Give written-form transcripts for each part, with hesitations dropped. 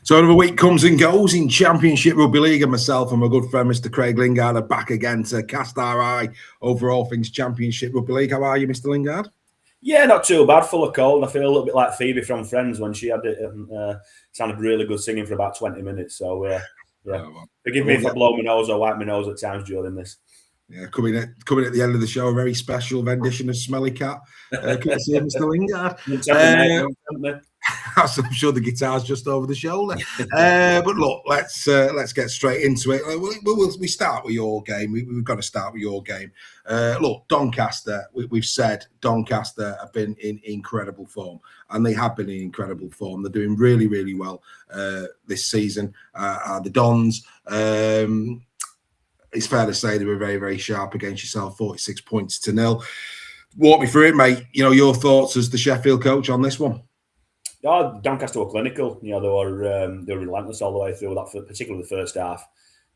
So another week comes and goes in Championship Rugby League, and myself and my good friend Mr. Craig Lingard are back again to cast our eye over all things Championship Rugby League. How are you, Mr. Lingard? Yeah, not too bad. Full of cold. I feel a little bit like Phoebe from Friends when she had it and sounded really good singing for about 20 minutes. So, yeah. Forgive me if I blow my nose or wipe my nose at times during this. Yeah, coming at the end of the show, a very special rendition of Smelly Cat. Courtesy of Mr. Lingard. I'm sure the guitar's just over the shoulder. But look, let's get straight into it. We start with your game. We've got to start with your game. Look, Doncaster, we've said Doncaster have been in incredible form, and they have been in incredible form. They're doing really, really well this season. The Dons, it's fair to say they were very, very sharp against yourself, 46 points to 0. Walk me through it, mate. You know, your thoughts as the Sheffield coach on this one. Oh, Doncaster were clinical. You know, they were relentless all the way through that, particularly the first half.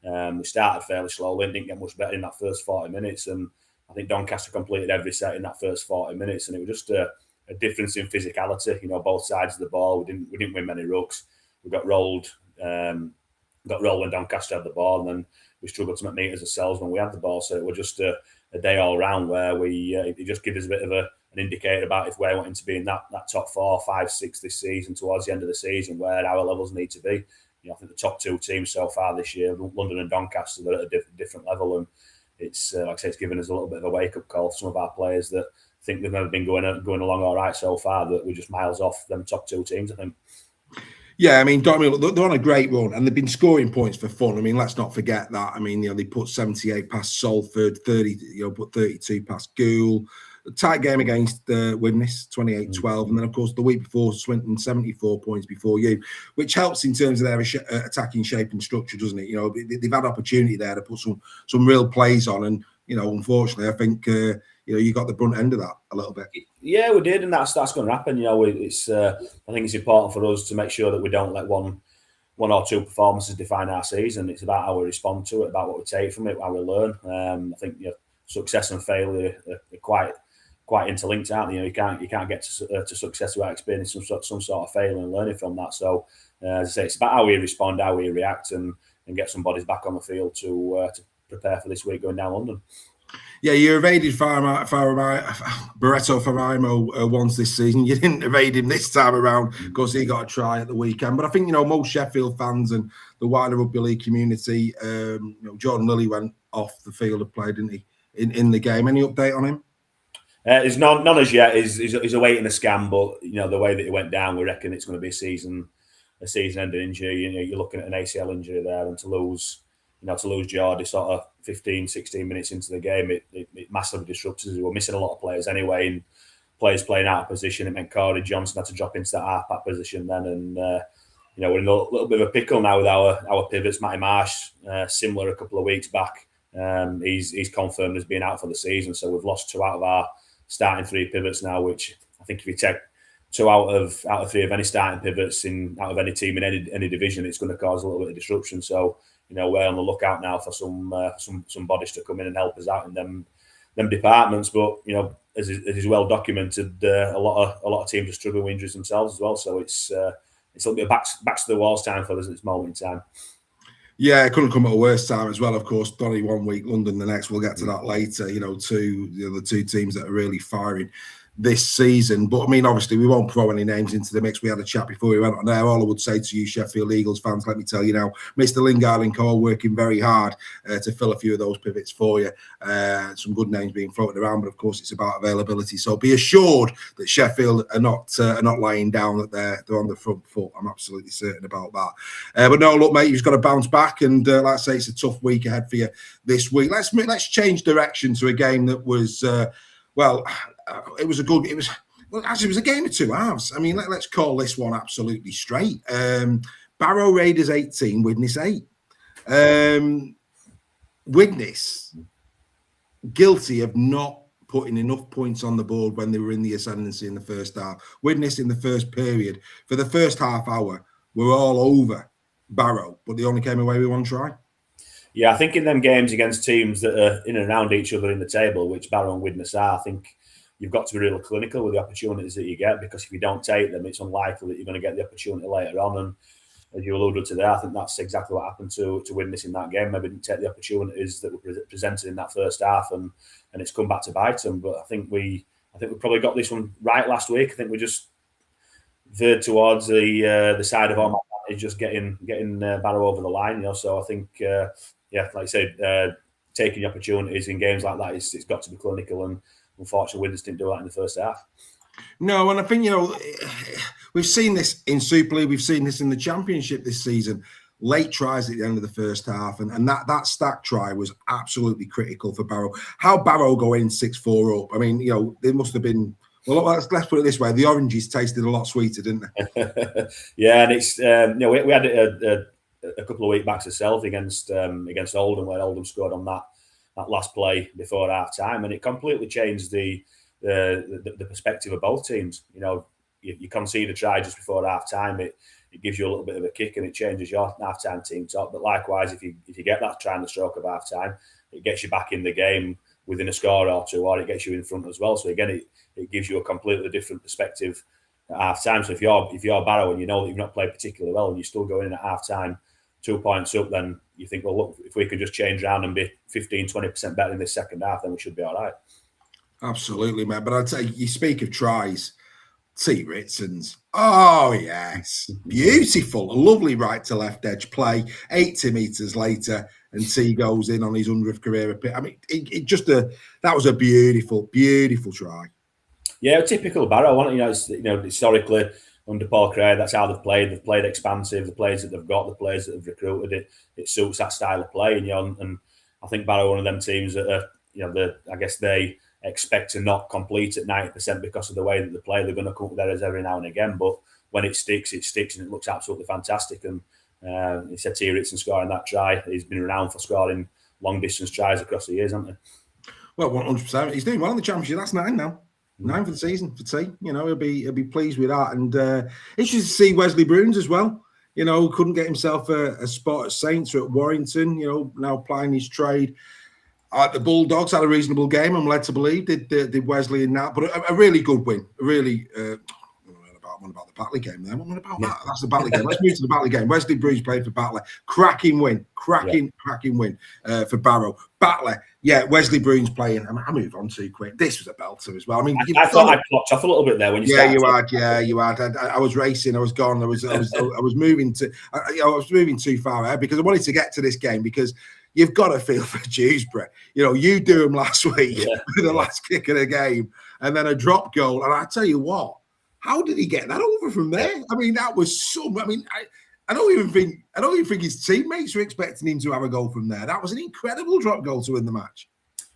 We started fairly slowly and didn't get much better in that first 40 minutes. And I think Doncaster completed every set in that first 40 minutes. And it was just a difference in physicality. You know, both sides of the ball. We didn't win many rucks. We got rolled. Got rolled when Doncaster had the ball, and then we struggled to make meters ourselves when we had the ball. So it was just a day all round where it just gives us a bit of an indicator about if we're wanting to be in that top 4, 5, 6 this season towards the end of the season, where our levels need to be. You know, I think the top 2 teams so far this year, London and Doncaster, they're at a different level, and it's like I say, it's given us a little bit of a wake up call for some of our players that think they've never been going along all right so far, that we're just miles off them top 2 teams, I think. Yeah, I mean, they're on a great run, and they've been scoring points for fun. I mean, let's not forget that. I mean, you know, they put 78 past Salford, 30, put 32 past Goole. A tight game against Widnes, 28-12, and then of course the week before Swinton, 74 points before you, which helps in terms of their attacking shape and structure, doesn't it? You know, they've had opportunity there to put some real plays on, and you know, unfortunately, I think you got the brunt end of that a little bit. Yeah, we did, and that's going to happen. You know, it's I think it's important for us to make sure that we don't let one or two performances define our season. It's about how we respond to it, about what we take from it, how we learn. I think success and failure are quite interlinked, aren't they? You know, you can't get to success without experiencing some sort of failure and learning from that. So, as I say, it's about how we respond, how we react, and get some bodies back on the field to prepare for this week going down London. Yeah, you evaded Barreto Faraimo once this season. You didn't evade him this time around because he got a try at the weekend. But I think, you know, most Sheffield fans and the wider rugby league community, Jordan Lilly went off the field and played, didn't he, in the game. Any update on him? There's none as yet. He's awaiting a scan, but you know the way that it went down, we reckon it's going to be a season-ending injury. You know, you're looking at an ACL injury there, and to lose Geordie sort of 15, 16 minutes into the game, it massively disrupts us. We were missing a lot of players anyway, and players playing out of position. It meant Corey Johnson had to drop into that half-back position then, and we're in a little bit of a pickle now with our pivots. Matty Marsh, similar a couple of weeks back. He's confirmed as being out for the season, so we've lost 2 out of our starting 3 pivots now, which I think if you take 2 out of 3 of any starting pivots out of any team in any division, it's going to cause a little bit of disruption. So, you know, we're on the lookout now for some bodies to come in and help us out in them departments. But you know, as is well documented, a lot of teams are struggling with injuries themselves as well. So it's a little bit of back to the walls time for us at this moment in time. Yeah, it couldn't come at a worse time as well. Of course, Donny 1 week, London the next. We'll get to that later. You know, the 2 teams that are really firing this season. But I mean, obviously, we won't throw any names into the mix. We had a chat before we went on there. All I would say to you, Sheffield Eagles fans, let me tell you now, Mr. Lingard and co working very hard to fill a few of those pivots for you. Some good names being floated around, but of course, it's about availability. So be assured that Sheffield are not lying down, that they're on the front foot. I'm absolutely certain about that. But no, look, mate, you've got to bounce back, and like I say, it's a tough week ahead for you this week. Let's change direction to a game that was it was a game of 2 halves. I mean, let's call this one absolutely straight. Barrow Raiders 18, Widnes 8. Widnes guilty of not putting enough points on the board when they were in the ascendancy in the first half. Widnes in the first period, for the first half hour, were all over Barrow, but they only came away with 1 try. Yeah, I think in them games against teams that are in and around each other in the table, which Barrow and Widnes are, I think you've got to be really clinical with the opportunities that you get, because if you don't take them, it's unlikely that you're going to get the opportunity later on. And as you alluded to there, I think that's exactly what happened to Widnes in that game. Maybe didn't take the opportunities that were presented in that first half, and it's come back to bite them. But I think we probably got this one right last week. I think we just veered towards the side of our advantage, just getting Barrow over the line. So I think like I said, taking the opportunities in games like that, it's got to be clinical, and unfortunately, Widnes didn't do that in the first half. No, and I think we've seen this in Super League, we've seen this in the Championship this season. Late tries at the end of the first half, and that stack try was absolutely critical for Barrow. How Barrow go in 6-4 up? I mean, they must have been. Well, let's put it this way: the oranges tasted a lot sweeter, didn't they? Yeah, and it's we had a couple of weeks back ourselves against Oldham, where Oldham scored on that last play before half time, and it completely changed the perspective of both teams. You concede a try just before half time, it gives you a little bit of a kick, and it changes your half time team top. But likewise, if you get that try in the stroke of half time, it gets you back in the game within a score or two, or it gets you in front as well. So again, it gives you a completely different perspective at half time. So if you're Barrow and you know that you've not played particularly well, and you're still going in at half time 2 points up, then you think, well, look, if we can just change around and be 15-20% better in this second half, then we should be all right. Absolutely, man. But I'd say, you speak of tries, T. Ritson's. Oh, yes. Beautiful. A lovely right to left edge play. 80 metres later, and T goes in on his 100th career. I mean, that was a beautiful, beautiful try. Yeah, typical Barrow. Historically, under Paul Craig, that's how they've played. They've played expansive. The players that they've got, the players that have recruited, it suits that style of play. And I think Barrow are one of them teams that are, I guess they expect to not complete at 90% because of the way that they play. They're going to come up with errors every now and again, but when it sticks, and it looks absolutely fantastic. And he said T. Ritson scoring that try. He's been renowned for scoring long distance tries across the years, hasn't he? Well, 100%. He's doing well in the Championship. That's 9 now. 9 for the season for T. He'll be pleased with that. And interesting to see Wesley Bruins as well. Couldn't get himself a spot at Saints or at Warrington. Now plying his trade. The Bulldogs had a reasonable game, I'm led to believe. Did Wesley in that, but a really good win. A really. One about the Batley game there. What about that? That's the Batley game. Let's move to the Batley game. Wesley Bruins played for Batley. Cracking win. Cracking win for Barrow. Batley. Yeah, Wesley Bruins playing. I move on too quick. This was a belter as well. I mean, I thought I clocked off a little bit there when you started. You had. I was racing. I was gone. I was moving to. I was moving too far ahead because I wanted to get to this game because you've got to feel for Dewsbury. You do him last week with the last kick of the game and then a drop goal. And I tell you what. How did he get that over from there? I mean, that was so. I memean, I don't even think his teammates were expecting him to have a goal from there. That was an incredible drop goal to win the match.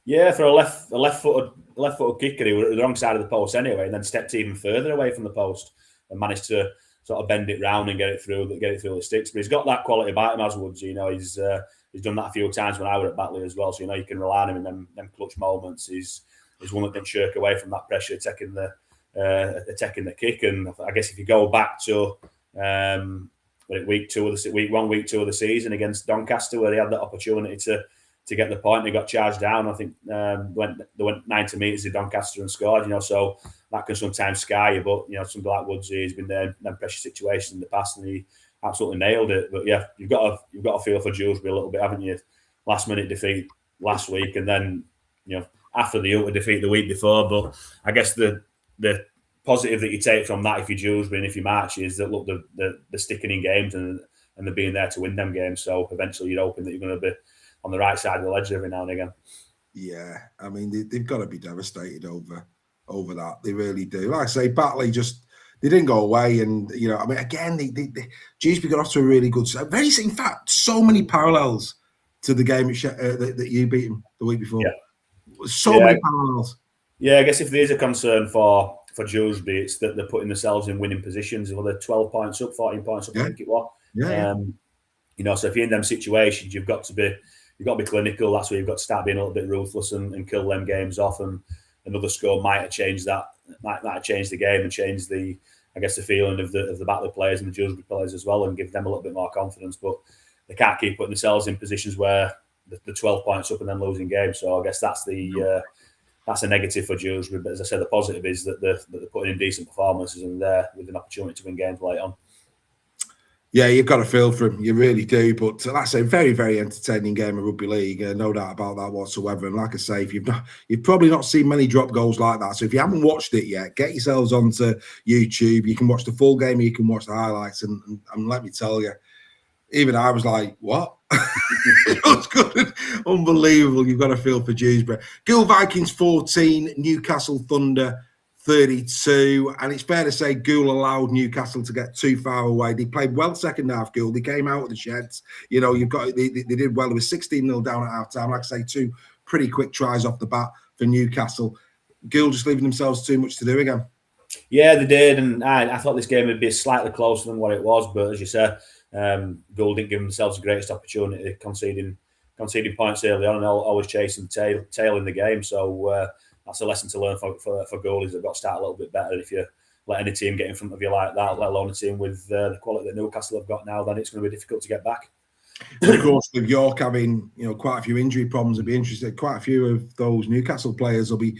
Yeah, for a left-footed kicker, he was at the wrong side of the post anyway, and then stepped even further away from the post and managed to sort of bend it round and get it through the sticks. But he's got that quality about him as Woods. He's done that a few times when I were at Batley as well. So you can rely on him in them clutch moments. He's one that didn't shirk away from that pressure, taking the kick. And I guess if you go back to week 2 of the season against Doncaster, where they had that opportunity to get the point, they got charged down. I think they went 90 metres to Doncaster and scored. So that can sometimes scare you. But somebody like Woodsy, he's been there in them pressure situations in the past, and he absolutely nailed it. But yeah, you've got to feel for Dewsbury a little bit, haven't you? Last minute defeat last week, and then after the utter defeat the week before. But I guess the positive that you take from that, if you're Dewsbury and if you're March, is that look, they're sticking in games and they're being there to win them games. So eventually you're hoping that you're going to be on the right side of the ledger every now and again. Yeah, I mean, they've got to be devastated over that. They really do. Like I say, Batley they didn't go away. And, I mean, again, Dewsbury got off to a really good start. In fact, so many parallels to the game that you beat them the week before. Yeah. Many parallels. Yeah, I guess if there's a concern for Dewsbury, it's that they're putting themselves in winning positions. Well, they're 12 points up, 14 points up, I think it was. So if you're in them situations, you've got to be clinical. That's where you've got to start being a little bit ruthless and kill them games off. And another score might have changed that, might have changed the game and changed the feeling of the Batley players and the Dewsbury players as well, and give them a little bit more confidence. But they can't keep putting themselves in positions where they're 12 points up and then losing games. So I guess that's a negative for Dewsbury. But as I said, the positive is that they're putting in decent performances and they're with an opportunity to win games late on. Yeah, you've got to feel for him. You really do. But like I say, very, very entertaining game of rugby league. No doubt about that whatsoever. And like I say, if you've probably not seen many drop goals like that. So if you haven't watched it yet, get yourselves onto YouTube. You can watch the full game. You can watch the highlights. And let me tell you, even I was like, what? It was good. Unbelievable. You've got to feel for Dewsbury. Gould Vikings 14, Newcastle Thunder 32, and it's fair to say Gould allowed Newcastle to get too far away. They played well second half, Gould. They came out of the sheds. You know, they did well. It was 16-0 down at half time. Like I say, two pretty quick tries off the bat for Newcastle. Gould just leaving themselves too much to do again. Yeah, they did, and I thought this game would be slightly closer than what it was, but as you said, Gould didn't give themselves the greatest opportunity, conceding points early on and always chasing tail in the game. So that's a lesson to learn for goalies. They've got to start a little bit better. If you let any team get in front of you like that, let alone a team with the quality that Newcastle have got now, then it's going to be difficult to get back. Of course, with York having quite a few injury problems, I'd be interested. Quite a few of those Newcastle players will be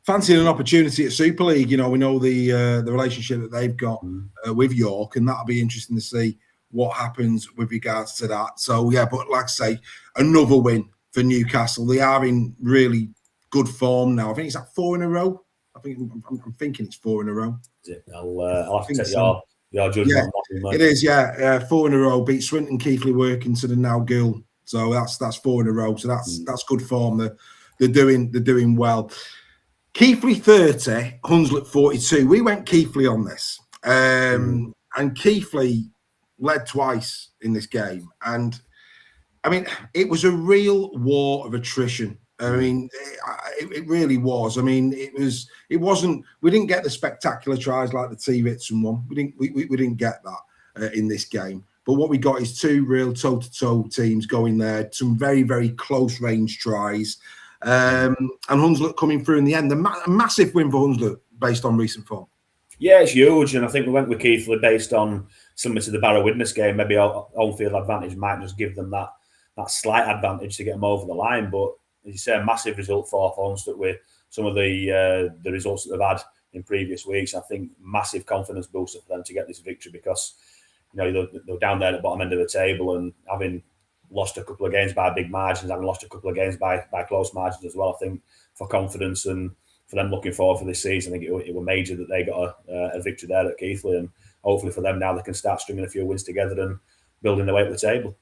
fancying an opportunity at Super League. You know, we know the relationship that they've got with York, and that'll be interesting to see what happens with regards to that. So yeah, but like I say, another win for Newcastle. They are in really good form now. I think it's like 4 in a row. I'm thinking it's 4 in a row. Is it? I'll have to take your judgment. Yeah, it is. Yeah, 4 in a row. Beat Swinton, Keighley, Workington, and now Gould. So that's 4 in a row. So that's good form. They're doing well. Keighley 30, Hunslet 42. We went Keighley on this, and Keighley led twice in this game, and I mean it was a real war of attrition. I mean, it really was. I mean, it wasn't. We didn't get the spectacular tries like the T-Vitson one. We didn't get that in this game. But what we got is two real toe-to-toe teams going there. Some very, very close range tries, and Hunslet coming through in the end. A massive win for Hunslet based on recent form. Yeah, it's huge, and I think we went with Keighley based on similar to the Barrow Widnes game. Maybe home field advantage might just give them that slight advantage to get them over the line, but as you say, a massive result for Hunslet with some of the results that they've had in previous weeks. I think massive confidence booster for them to get this victory because they're down there at the bottom end of the table and having lost a couple of games by big margins, having lost a couple of games by close margins as well. I think for confidence and for them looking forward for this season, I think it was major that they got a victory there at Keighley, and hopefully for them now they can start stringing a few wins together and building their way up the table.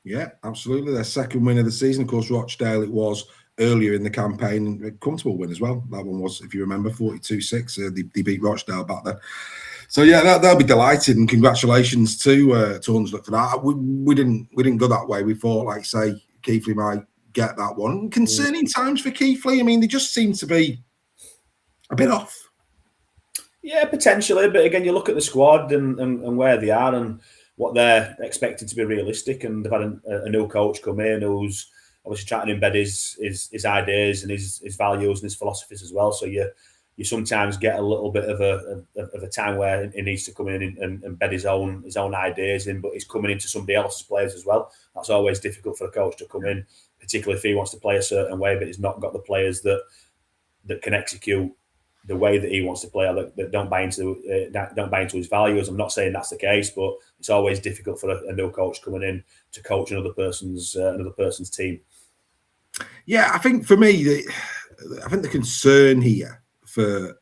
Yeah, absolutely. Their second win of the season. Of course, Rochdale, it was earlier in the campaign, and a comfortable win as well. That one was, if you remember, 42-6. They beat Rochdale back then. So yeah, they'll be delighted, and congratulations to Hunslet for that. We didn't go that way. We thought, like say, Keighley might get that one. Concerning times for Keighley. I mean, they just seem to be a bit off. Yeah, potentially. But again, you look at the squad and where they are and what they're expecting to be realistic, and they've had a new coach come in who's obviously trying to embed his ideas and his values and his philosophies as well. So you sometimes get a little bit of a time where he needs to come in and embed his own ideas in, but he's coming into somebody else's players as well. That's always difficult for a coach to come in, particularly if he wants to play a certain way, but he's not got the players that can execute the way that he wants to play, that don't buy into his values. I'm not saying that's the case, but it's always difficult for a new coach coming in to coach another person's team. Yeah, I think for me, I think the concern here for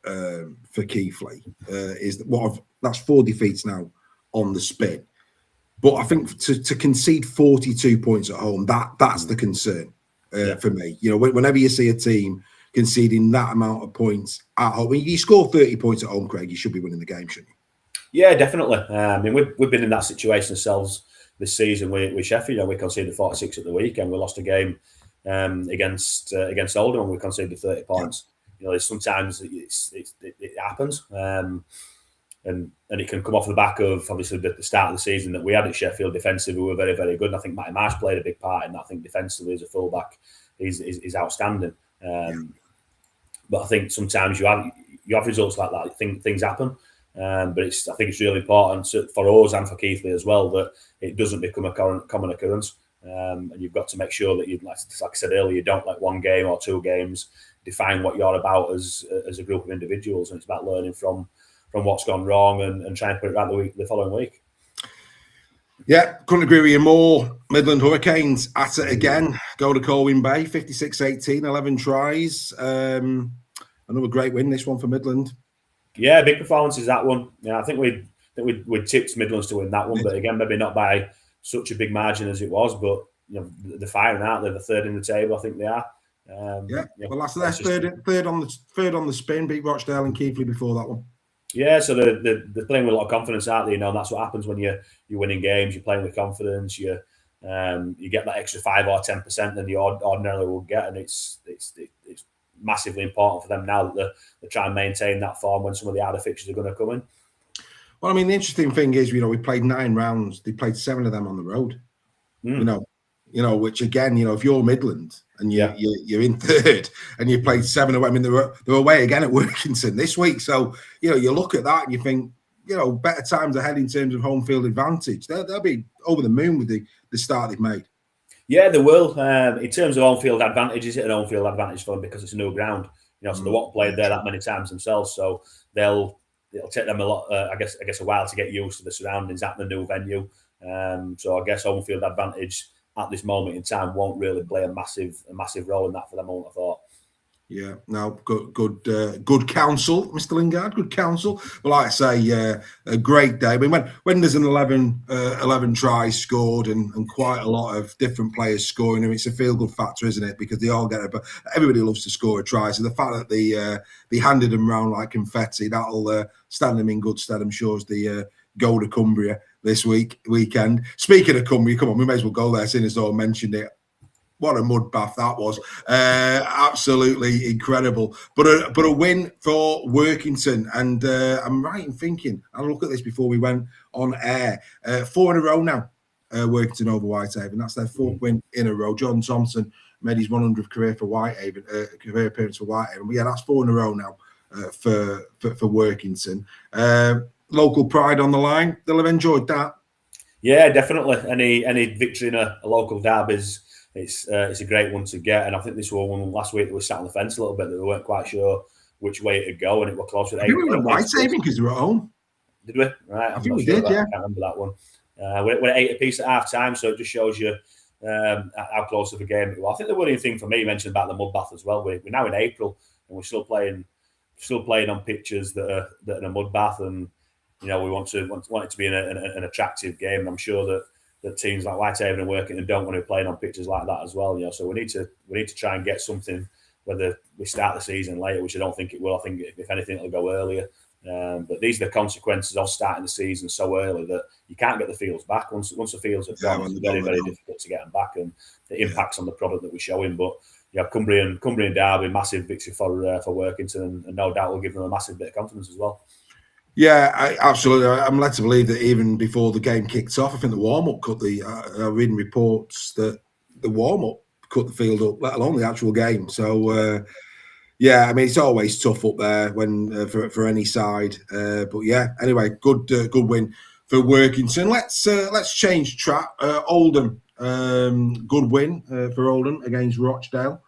Keighley is that that's 4 defeats now on the spin. But I think to concede 42 points at home, that's the concern for me. You know, whenever you see a team conceding that amount of points at home, when you score 30 points at home, Craig, you should be winning the game, shouldn't you? Yeah, definitely. I mean, we've been in that situation ourselves this season with Sheffield. You know, we conceded 46 at the weekend. We lost a game against Oldham, and we conceded 30 points. You know, sometimes it happens, and it can come off the back of obviously the start of the season that we had at Sheffield. Defensively, we were very, very good, and I think Matty Marsh played a big part in that. I think defensively as a fullback, he's outstanding. But I think sometimes you have results like that. Things happen, but I think it's really important for us and for Keighley as well that it doesn't become a common occurrence. And you've got to make sure that like I said earlier, you don't let one game or 2 games define what you're about as a group of individuals, and it's about learning from what's gone wrong and trying to put it right the following week. Yeah, couldn't agree with you more. Midland Hurricanes at it again. Go to Colwyn Bay, 56-18, 11 tries. Another great win, this one for Midland. Yeah, big performance is that one. Yeah, I think we'd tipped Midlands to win that one, but again, maybe not by such a big margin as it was. But they're firing out. They're the third in the table. I think they are. Well, that's their third on the spin. Beat Rochdale and Keighley before that one. Yeah, so they're playing with a lot of confidence, aren't they? And that's what happens when you're winning games. You're playing with confidence. You get that extra 5 or 10% than you ordinarily would get, and it's massively important for them now that they're trying to maintain that form when some of the harder fixtures are going to come in. Well, I mean, the interesting thing is, we played 9 rounds. They played 7 of them on the road. Which again, if you're Midland and you're in third and you played 7 away, I mean, they're away again at Workington this week. So, you look at that and you think, better times ahead in terms of home field advantage. They'll be over the moon with the start they've made. Yeah, they will. In terms of home field advantage, is it an home field advantage for them because it's a new ground? So they won't play there that many times themselves. So it'll take them a lot. I guess a while to get used to the surroundings at the new venue. So I guess home field advantage at this moment in time won't really play a massive role in that for them. I thought. Yeah, no, good counsel, Mr. Lingard. Good counsel. But like I say, a great day. I mean, when there's an 11 tries scored and quite a lot of different players scoring, it's a feel-good factor, isn't it? Because they all get it. But everybody loves to score a try. So the fact that they handed them round like confetti, that'll stand them in good stead. I'm sure as the go to Cumbria this weekend. Speaking of Cumbria, come on, we may as well go there, seeing as though I mentioned it. What a mud bath that was. Absolutely incredible. But a win for Workington. And I'm right in thinking, I'll look at this before we went on air. 4 in a row now, Workington over Whitehaven. That's their 4th win in a row. John Thompson made his 100th career appearance for Whitehaven. But yeah, that's 4 in a row now for Workington. Local pride on the line. They'll have enjoyed that. Yeah, definitely. Any victory in a local derby is it's a great one to get. And I think this one last week they were sat on the fence a little bit. They weren't quite sure which way it'd go, and it was close with 8. We went Whitehaven because they were at home. Did we? Right. I think we did. Yeah. I can't remember that one. We're at 8 apiece at half time, so it just shows you how close of a game it was. I think the worrying thing for me, you mentioned about the mud bath as well. We're now in April and we're still playing on pitches that are a mud bath, and we want it to be an attractive game. And I'm sure that teams like Whitehaven and Workington don't want to be playing on pitches like that as well. So we need to try and get something. Whether we start the season later, which I don't think it will. I think if anything, it'll go earlier. But these are the consequences of starting the season so early that you can't get the fields back. Once the fields are gone, it's very, very difficult to get them back, and it impacts on the product that we're showing. But Cumbrian Derby, massive victory for Workington, and no doubt will give them a massive bit of confidence as well. Yeah, absolutely. I'm led to believe that even before the game kicked off, I think the warm-up cut reading reports that the warm-up cut the field up, let alone the actual game. So, yeah, I mean, it's always tough up there when for any side. But yeah, anyway, good win for Workington. Let's change track. Oldham, good win for Oldham against Rochdale.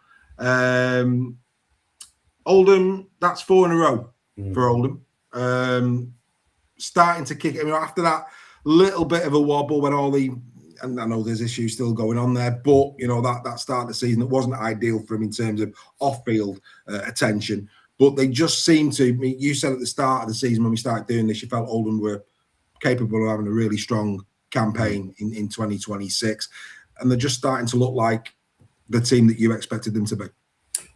Oldham, that's 4 in a row for Oldham. Starting to kick. I mean, after that little bit of a wobble when and I know there's issues still going on there, but that start of the season, it wasn't ideal for him in terms of off-field attention. But they just seem to. I mean, you said at the start of the season when we started doing this, you felt Oldham were capable of having a really strong campaign in 2026, and they're just starting to look like the team that you expected them to be.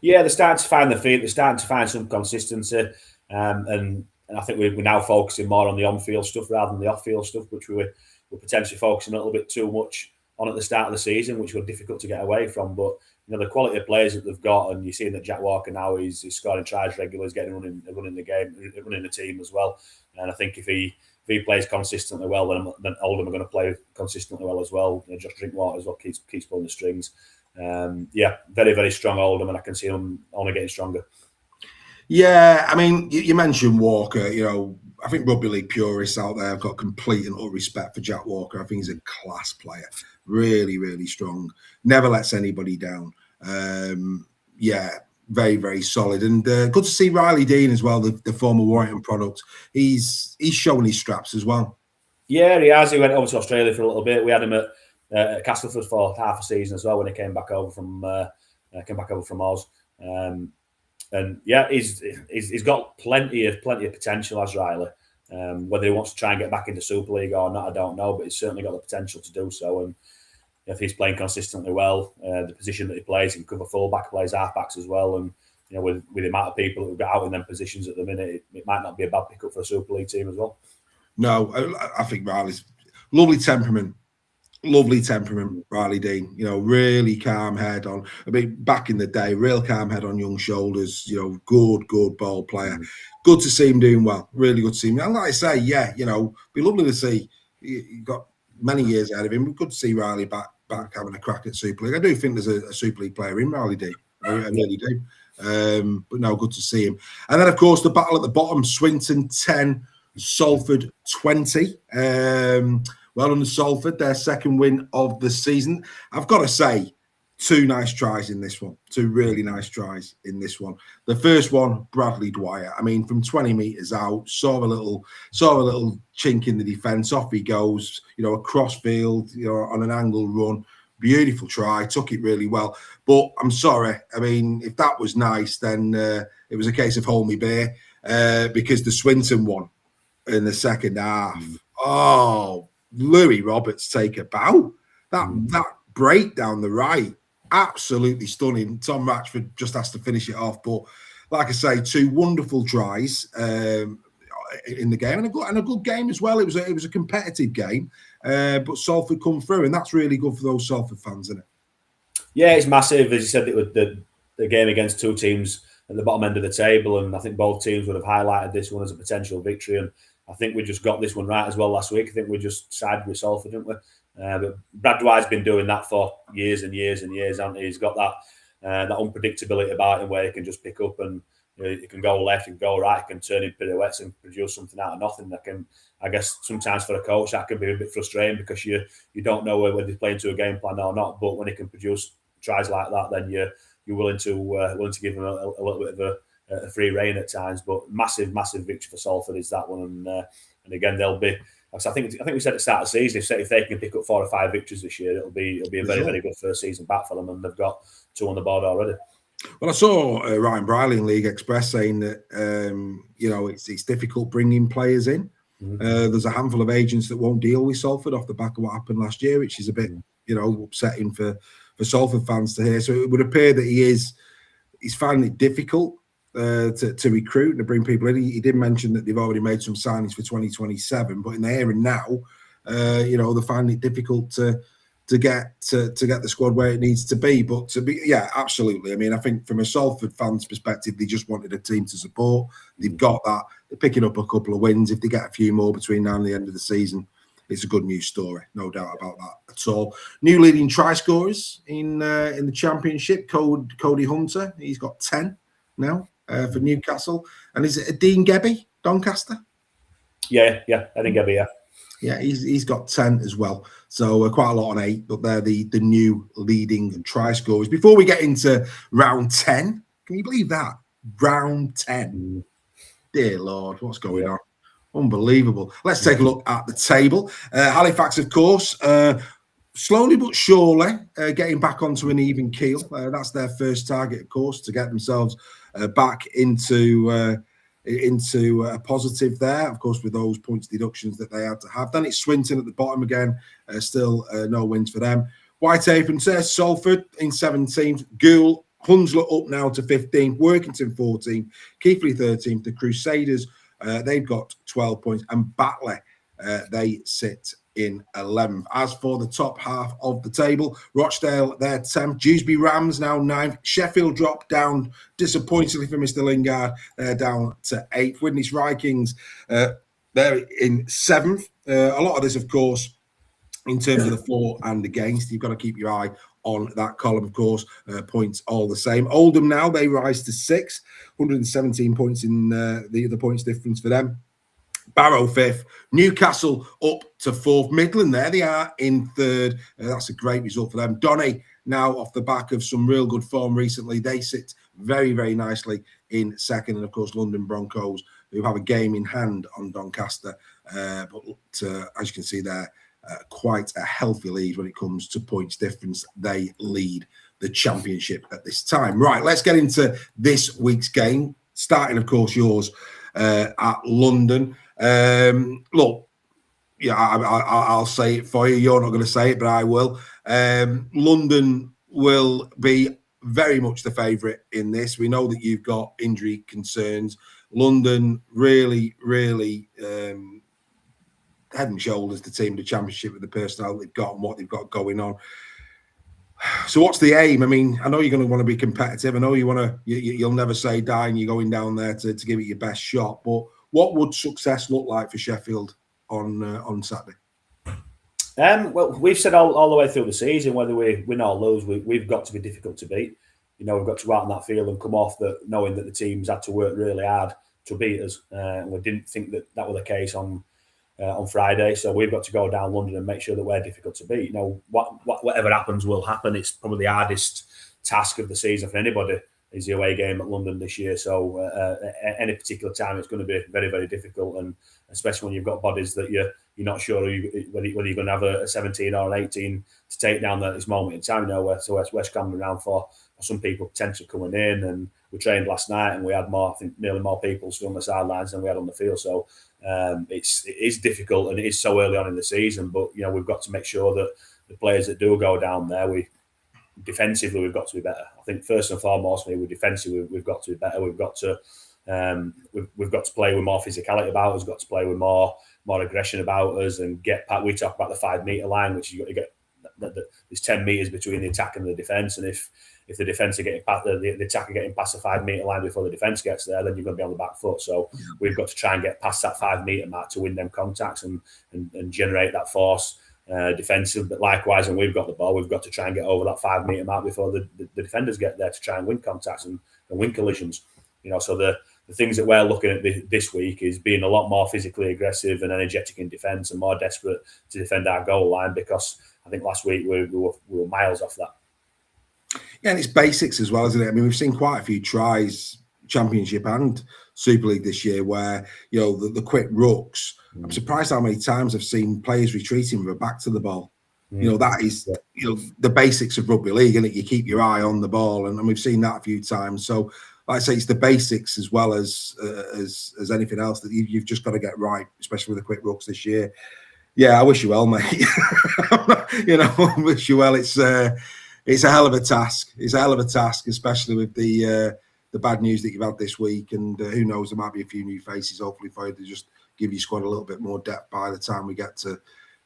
Yeah, they're starting to find their feet. They're starting to find some consistency, and I think we're now focusing more on the on-field stuff rather than the off-field stuff, which we were potentially focusing a little bit too much on at the start of the season, which were difficult to get away from. But the quality of players that they've got, and you're seeing that Jack Walker now is scoring tries regularly, is getting running the game, running the team as well. And I think if he plays consistently well, then Oldham are going to play consistently well as well. Josh Drinkwater as well keeps pulling the strings. Yeah, very, very strong Oldham, and I can see them only getting stronger. Yeah, I mean, you mentioned Walker. I think rugby league purists out there have got complete and utter respect for Jack Walker. I think he's a class player, really, really strong. Never lets anybody down. Yeah, very, very solid, and good to see Riley Dean as well, the former Warrington product. He's showing his straps as well. Yeah, he has. He went over to Australia for a little bit. We had him at Castleford for half a season as well when he came back over from Oz. And yeah, he's got plenty of potential, as Riley. Whether he wants to try and get back into Super League or not, I don't know, but he's certainly got the potential to do so. And if he's playing consistently well, the position that he plays, he can cover fullback, plays halfbacks as well. And with the amount of people that we've got out in them positions at the minute, it might not be a bad pickup for a Super League team as well. No, I think Riley's lovely temperament, Riley Dean. Really calm head on. I mean, back in the day, real calm head on young shoulders. Good ball player. Good to see him doing well. Really good to see him. And like I say, yeah, be lovely to see. He got many years ahead of him. Good to see Riley back having a crack at Super League. I do think there's a Super League player in Riley Dean. I really do. But no, good to see him. And then, of course, the battle at the bottom: Swinton 10. Salford 20. Well done to Salford, their second win of the season. I've got to say, two nice tries in this one. Two really nice tries in this one. The first one, Bradley Dwyer. I mean, from 20 metres out, saw a little chink in the defence. Off he goes, across field, on an angle run. Beautiful try, took it really well. But I'm sorry. I mean, if that was nice, then it was a case of hold me beer, because the Swinton one in the second half. Oh, Louis Roberts take a bow. That break down the right, absolutely stunning. Tom Ratchford just has to finish it off. But like I say, two wonderful tries in the game, and a good game as well. It was a competitive game, but Salford come through, and that's really good for those Salford fans, isn't it? Yeah, it's massive. As you said, it was the game against two teams at the bottom end of the table, and I think both teams would have highlighted this one as a potential victory. And I think we just got this one right as well last week. I think we just sided with Salford, didn't we? But Brad Dwyer's been doing that for years and years and years, hasn't he? He's got that unpredictability about him where he can just pick up and he can go left, he can go right, he can turn in pirouettes and produce something out of nothing. I guess sometimes for a coach that can be a bit frustrating because you don't know whether he's playing to a game plan or not. But when he can produce tries like that, then you're willing to give him a little bit of a free rein at times. But massive victory for Salford is that one, and again they'll be. I think we said at the start of the season, if they can pick up 4 or 5 victories this year, it'll be a very good first season back for them, and they've got 2 on the board already. Well, I saw Ryan Briley in League Express saying that it's difficult bringing players in. There's a handful of agents that won't deal with Salford off the back of what happened last year, which is a bit upsetting for Salford fans to hear. So it would appear that he's finding it difficult to recruit and to bring people in. He did mention that they've already made some signings for 2027, but in the here and now, they're finding it difficult to get the squad where it needs to be. But absolutely. I mean, I think from a Salford fans' perspective, they just wanted a team to support. They've got that. They're picking up a couple of wins. If they get a few more between now and the end of the season, it's a good news story, no doubt about that at all. New leading try scorers in the Championship, Cody Hunter. He's got 10 now for Newcastle. And is it Dean Gebby, Doncaster? Yeah, I think Gebby, yeah. Yeah, he's got 10 as well. So quite a lot on 8, but they're the new leading try scorers. Before we get into round 10, can you believe that? Round 10. Dear Lord, what's going on? Unbelievable. Let's take a look at the table. Halifax, of course, slowly but surely getting back onto an even keel. That's their first target, of course, to get themselves back into a positive there, of course, with those points deductions that they had to have. Then it's Swinton at the bottom again, still no wins for them. Whitehaven says Salford in 17th, Goole, Hunslet up now to 15th, Workington 14th, Keighley 13th, the Crusaders, they've got 12 points, and Batley, they sit in 11th. As for the top half of the table, Rochdale, they're 10th. Dewsbury Rams now 9th. Sheffield dropped down disappointingly for Mr. Lingard. They're down to 8th. Widnes Vikings, they're in 7th. A lot of this, of course, in terms of the for and against. You've got to keep your eye on that column, of course. Points all the same. Oldham now, they rise to 6th. 117 points in the points difference for them. Barrow 5th, Newcastle up to 4th, Midland there they are in 3rd. That's a great result for them. Donny now off the back of some real good form recently, they sit very, very nicely in second. And of course, London Broncos, who have a game in hand on Doncaster. But as you can see there, quite a healthy lead when it comes to points difference. They lead the championship at this time. Right, let's get into this week's game. Starting, of course, yours at London. Look, yeah, I'll say it for you. You're not going to say it, but I will. London will be very much the favourite in this. We know that you've got injury concerns. London really, really head and shoulders the team of the championship with the personnel they've got and what they've got going on. So what's the aim? I mean, I know you're going to want to be competitive. I know you want to. You'll never say die, and you're going down there to give it your best shot. But what would success look like for Sheffield on Saturday? Well, we've said all the way through the season, whether we win or lose, we've got to be difficult to beat. We've got to go out on that field and come off that, knowing that the teams had to work really hard to beat us. And we didn't think that was the case on Friday. So we've got to go down London and make sure that we're difficult to beat. Whatever happens will happen. It's probably the hardest task of the season for anybody, is the away game at London this year. So any particular time, it's going to be very, very difficult, and especially when you've got bodies that you're not sure whether you're going to have a 17 or an 18 to take down at this moment in time. So we're scrambling around for some people potentially coming in, and we trained last night and we had nearly more people still on the sidelines than we had on the field. So it is difficult, and it is so early on in the season. But we've got to make sure that the players that do go down there, defensively, we've got to be better. I think first and foremost, we've got to be better. We've got to play with more physicality about us. We've got to play with more aggression about us, and get back. We talk about the 5 metre line, which you've got to get. There's 10 metres between the attack and the defence, and if the defence are getting past the attack are getting past the 5 metre line before the defence gets there, then you're going to be on the back foot. So we've got to try and get past that 5 metre mark to win them contacts and generate that force. Defensive, but likewise, when we've got the ball, we've got to try and get over that 5 metre mark before the defenders get there to try and win contacts and win collisions. So the things that we're looking at this week is being a lot more physically aggressive and energetic in defence, and more desperate to defend our goal line, because I think last week we were miles off that. Yeah, and it's basics as well, isn't it? I mean, we've seen quite a few tries, Championship and Super League this year, where the quick rucks. I'm surprised how many times I've seen players retreating with a back to the ball. That is the basics of rugby league, and you keep your eye on the ball, and we've seen that a few times. So, like I say, it's the basics as well as anything else that you've just got to get right, especially with the quick rucks this year. Yeah, I wish you well, mate. I wish you well. It's a hell of a task. It's a hell of a task, especially with the bad news that you've had this week. And who knows, there might be a few new faces, hopefully, for you to just give your squad a little bit more depth by the time we get to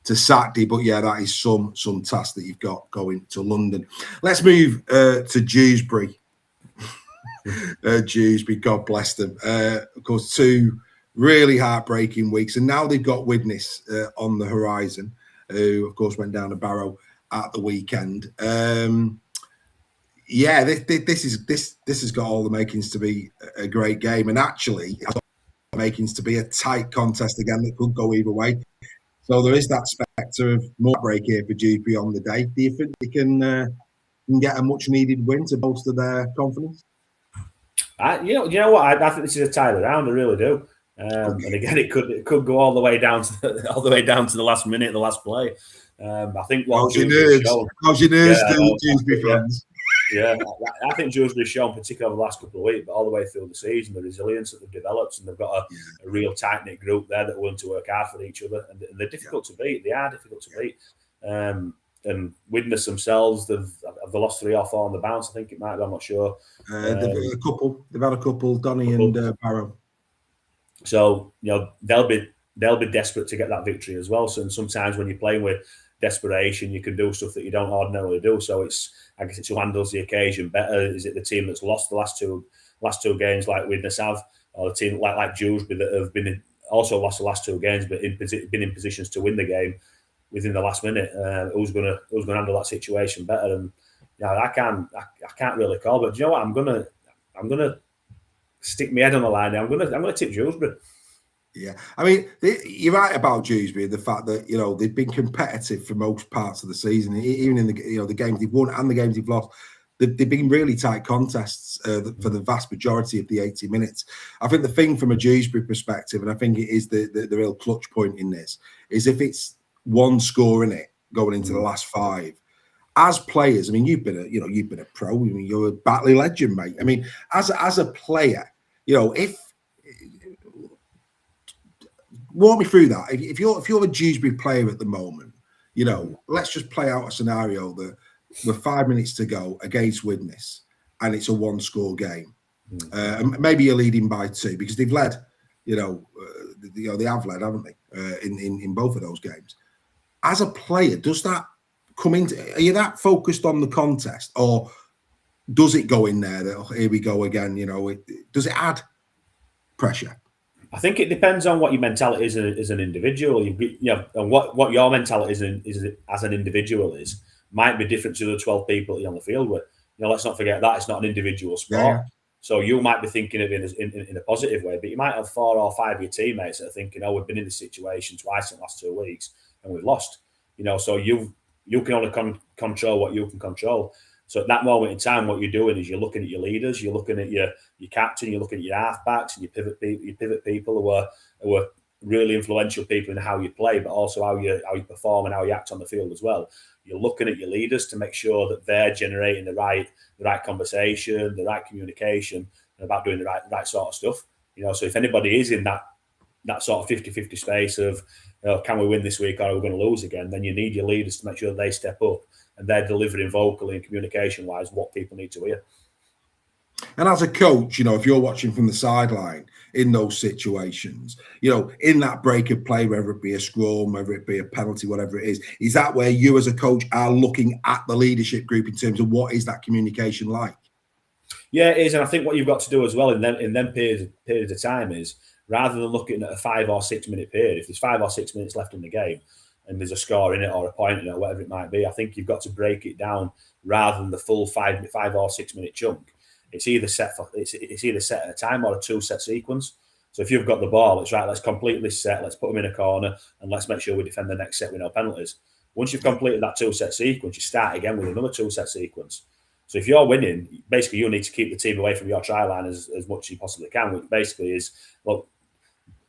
Saturday. But yeah, that is some task that you've got going to London. Let's move to Dewsbury. Dewsbury, God bless them. Of course, 2 really heartbreaking weeks, and now they've got Widnes on the horizon, who of course went down to Barrow at the weekend. Yeah, this has got all the makings to be a great game, and actually has got the makings to be a tight contest again that could go either way. So there is that spectre of more break here for Dewsbury on the day. Do you think they can get a much needed win to bolster their confidence? You know what? I think this is a tight round. I really do. And again, it could go all the way down to the last minute, the last play. I think how's your nerves still, Dewsbury fans? Yeah, I think Dewsbury's shown, particularly over the last couple of weeks, but all the way through the season, the resilience that they've developed, and they've got a real tight-knit group there that are willing to work hard for each other, and they're difficult to beat. They are difficult to beat. And Widnes themselves, they've lost 3 or 4 on the bounce. I think it might be. I'm not sure. They've had a couple, Donny and Barrow. So they'll be desperate to get that victory as well. So, and sometimes when you're playing with desperation, you can do stuff that you don't ordinarily do. So I guess it's who handles the occasion better. Is it the team that's lost the last two games like Widnes have, or the team like Dewsbury that have also lost the last 2 games, but been in positions to win the game within the last minute? Who's going to handle that situation better? And I can't really call. But do you know what? I'm gonna stick my head on the line. I'm gonna tip Dewsbury. Yeah, I mean, you're right about Dewsbury, the fact that they've been competitive for most parts of the season, even in the games they've won and the games they've lost. they've been really tight contests for the vast majority of the 80 minutes. I think the thing from a Dewsbury perspective, and I think it is the real clutch point in this, is if it's one score in it going into the last 5. As players, I mean, you've been a pro. I mean, you're a Batley legend, mate. I mean, as a player, walk me through that. If you're a Dewsbury player at the moment, let's just play out a scenario that with 5 minutes to go against Widnes, and it's a 1-score game. Maybe you're leading by 2 because they've led. They have led, haven't they? In both of those games. As a player, does that come into? Are you that focused on the contest, or does it go in there that here we go again? Does it add pressure? I think it depends on what your mentality is as an individual. And what your mentality is as an individual might be different to the 12 people that you're on the field with. Let's not forget that it's not an individual sport. Yeah. So you might be thinking of it in a positive way, but you might have 4 or 5 of your teammates that are thinking, "Oh, we've been in this situation twice in the last 2 weeks and we've lost." So you can only control what you can control. So at that moment in time, what you're doing is you're looking at your leaders, you're looking at your captain, you're looking at your halfbacks and your pivot people who are really influential people in how you play, but also how you perform and how you act on the field as well. You're looking at your leaders to make sure that they're generating the right conversation, the right communication, and about doing the right sort of stuff. So if anybody is in that sort of 50-50 space of can we win this week or are we going to lose again, then you need your leaders to make sure they step up and they're delivering vocally and communication-wise what people need to hear. And as a coach, if you're watching from the sideline in those situations, in that break of play, whether it be a scrum, whether it be a penalty, whatever it is that where you as a coach are looking at the leadership group in terms of what is that communication like? Yeah, it is. And I think what you've got to do as well in them periods of time is, rather than looking at a 5 or 6 minute period, if there's 5 or 6 minutes left in the game and there's a score in it or a point in it or whatever it might be, I think you've got to break it down rather than the full 5 or 6 minute chunk. It's either set at a time or a 2-set sequence. So if you've got the ball, it's right, let's complete this set, let's put them in a corner, and let's make sure we defend the next set with no penalties. Once you've completed that 2-set sequence, you start again with another 2-set sequence. So if you're winning, basically you need to keep the team away from your try line as much as you possibly can, which basically is, well,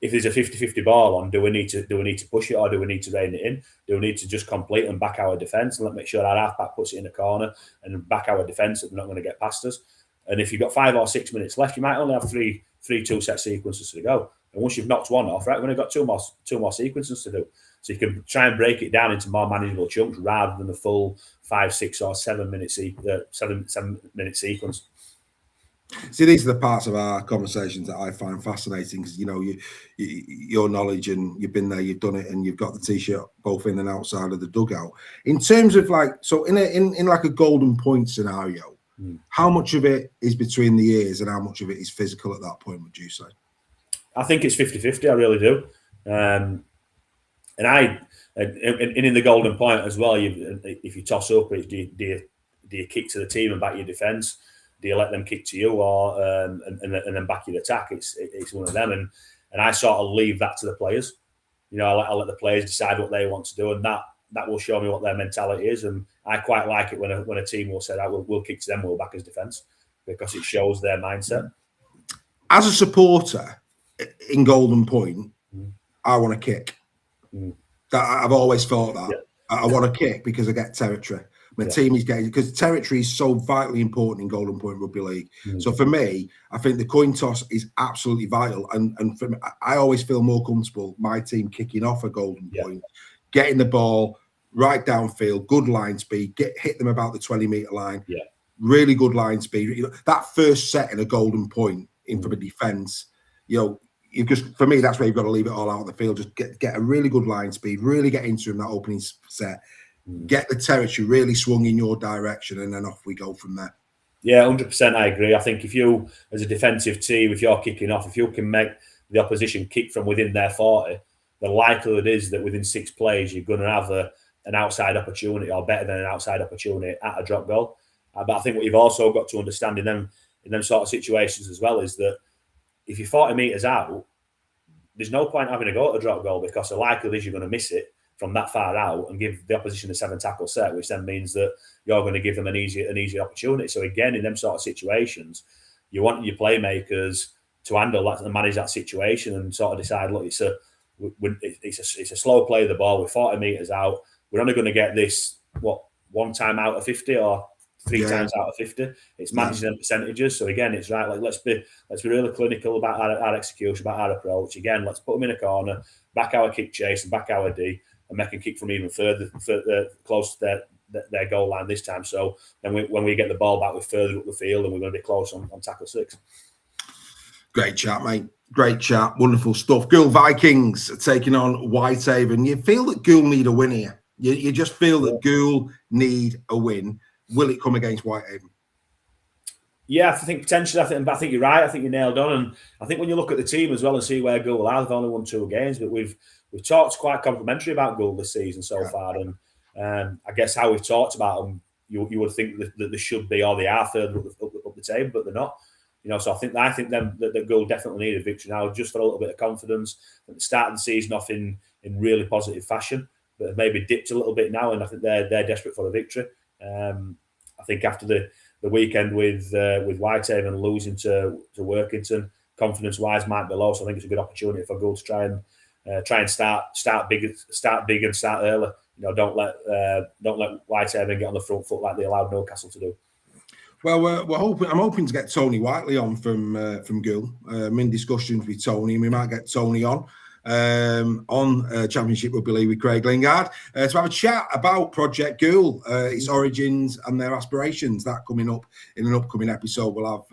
if there's a 50-50 ball on, do we need to push it or do we need to rein it in? Do we need to just complete and back our defence and make sure our halfback puts it in a corner and back our defence that they're not going to get past us? And if you've got 5 or 6 minutes left, you might only have three 2-set sequences to go. And once you've knocked one off, right, we've only got two more sequences to do. So you can try and break it down into more manageable chunks rather than the full 5, 6, or 7 minute sequence. See, these are the parts of our conversations that I find fascinating because your knowledge, and you've been there, you've done it, and you've got the t-shirt both in and outside of the dugout. In terms of in like a golden point scenario, how much of it is between the ears and how much of it is physical at that point, would you say? I think it's 50-50. I really do. And in the golden point as well, if you toss up, do you kick to the team and back your defence? Do you let them kick to you, or and then back your attack? It's one of them, and I sort of leave that to the players. I let the players decide what they want to do, and that will show me what their mentality is. And I quite like it when a team will say that we'll kick to them, we'll back as defence, because it shows their mindset. As a supporter in Golden Point, I want to kick. I've always thought that. Yeah. I want to kick because I get territory. My team is getting, because territory is so vitally important in Golden Point Rugby League. So for me, I think the coin toss is absolutely vital. And for me, I always feel more comfortable my team kicking off a Golden Point, getting the ball right downfield, good line speed, hit them about the 20-metre line. Yeah. Really good line speed. That first set in a Golden Point in from a defence, for me, that's where you've got to leave it all out on the field. Just get a really good line speed, really get into him that opening set, get the territory really swung in your direction, and then off we go from there. Yeah, 100%. I agree. I think if you, as a defensive team, if you're kicking off, if you can make the opposition kick from within their 40, the likelihood is that within 6 plays you're going to have an outside opportunity, or better than an outside opportunity at a drop goal. But I think what you've also got to understand in them sort of situations as well is that if you're 40 metres out, there's no point having a go at a drop goal, because the likelihood is you're going to miss it from that far out and give the opposition a 7-tackle set, which then means that you're going to give them an easier opportunity. So again, in them sort of situations, you want your playmakers to handle that and manage that situation and sort of decide, look, it's a slow play of the ball. We're 40 metres out. We're only going to get this, one time out of 50 or three times out of 50. It's managing them percentages. So again, it's right. Like let's be really clinical about our execution, about our approach. Again, let's put them in a corner, back our kick chase and back our D, and make them kick from even further close to their goal line this time. So then when we get the ball back, we're further up the field and we're going to be close on tackle 6. Great chat, mate. Great chat. Wonderful stuff. Goole Vikings taking on Whitehaven. You feel that Goole need a win here. You just feel that Goole need a win. Will it come against Whitehaven? Yeah, I think potentially. I think you're right. I think you're nailed on. And I think when you look at the team as well and see where Goole are, they've only won 2 games, but we've talked quite complimentary about Goole this season so far. And I guess how we've talked about them, you would think that they should be, or they are further up the table, but they're not. So I think that Goole definitely need a victory now, just for a little bit of confidence. At the start of the season off in really positive fashion, but have maybe dipped a little bit now, and I think they're desperate for a victory. I think after the weekend with Whitehaven losing to Workington, confidence-wise might be low. So I think it's a good opportunity for Goole to try and start big and start early. Don't let Whitehaven get on the front foot like they allowed Newcastle to do. Well, I'm hoping to get Tony Whiteley on from Goole. I'm in discussions with Tony, and we might get Tony on Championship Rugby League with Craig Lingard to have a chat about Project Goole, its origins and their aspirations. That coming up in an upcoming episode. We'll